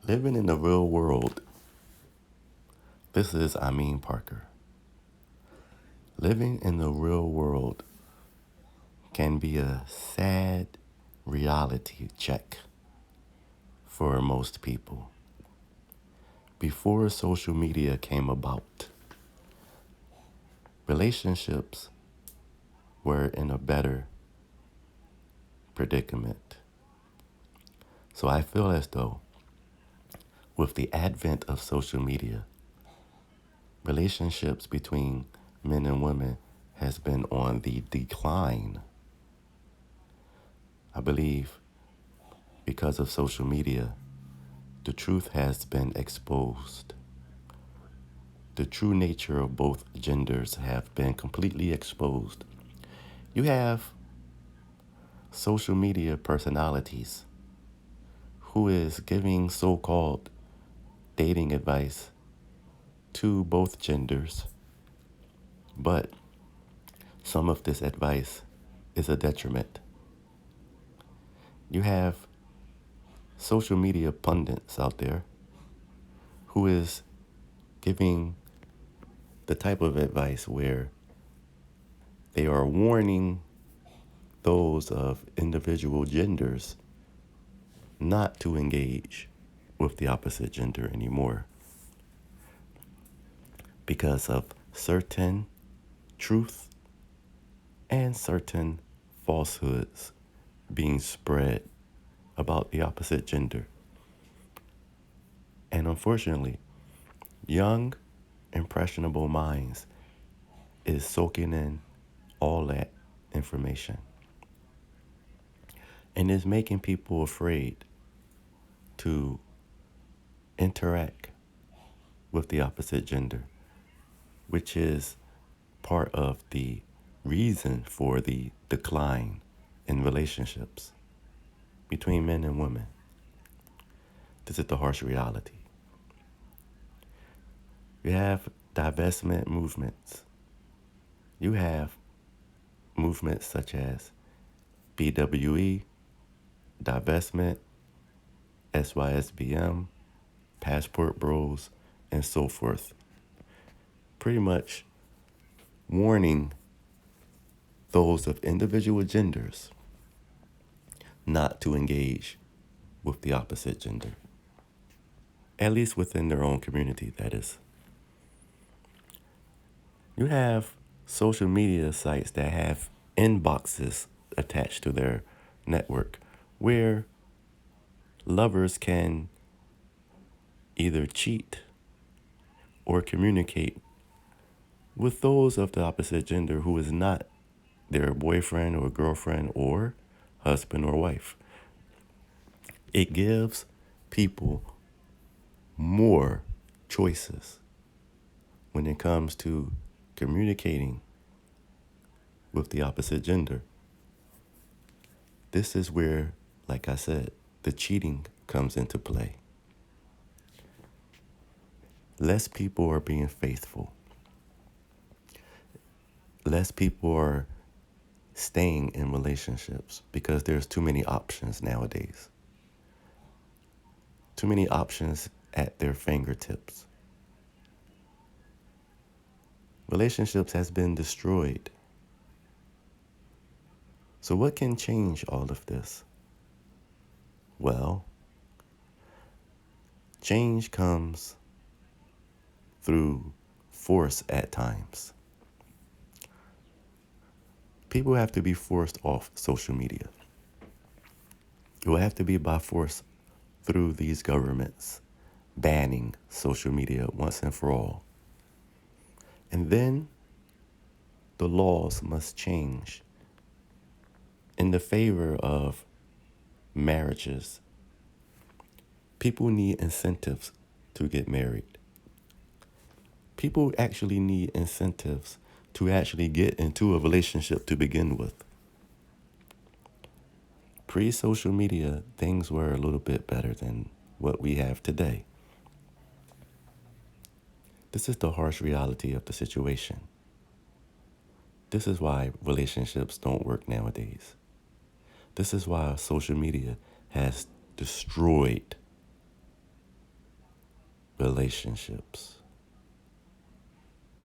Living in the real world. This is Parker. Living in the real world can be a sad reality check for most people. Before social media came about, relationships were in a better predicament. So I feel as though with the advent of social media, relationships between men and women has been on the decline. I believe because of social media, the truth has been exposed. The true nature of both genders have been completely exposed. You have social media personalities who is giving so-called dating advice to both genders, but some of this advice is a detriment. You have social media pundits out there who is giving the type of advice where they are warning those of individual genders not to engage with the opposite gender anymore because of certain truth and certain falsehoods being spread about the opposite gender. And unfortunately, young, impressionable minds is soaking in all that information and is making people afraid to interact with the opposite gender, which is part of the reason for the decline in relationships between men and women. This is the harsh reality. You have divestment movements. You have movements such as BWE, divestment, SYSBM, passport bros, and so forth. Pretty much warning those of individual genders not to engage with the opposite gender. At least within their own community, that is. You have social media sites that have inboxes attached to their network where lovers can either cheat or communicate with those of the opposite gender who is not their boyfriend or girlfriend or husband or wife. It gives people more choices when it comes to communicating with the opposite gender. This is where, like I said, the cheating comes into play. Less people are being faithful. Less people are staying in relationships because there's too many options nowadays. Too many options at their fingertips. Relationships has been destroyed. So what can change all of this? Well, change comes through force at times. People have to be forced off social media. It will have to be by force through these governments banning social media once and for all. And then the laws must change in the favor of marriages. People need incentives to get married. People actually need incentives to actually get into a relationship to begin with. Pre-social media, things were a little bit better than what we have today. This is the harsh reality of the situation. This is why relationships don't work nowadays. This is why social media has destroyed relationships.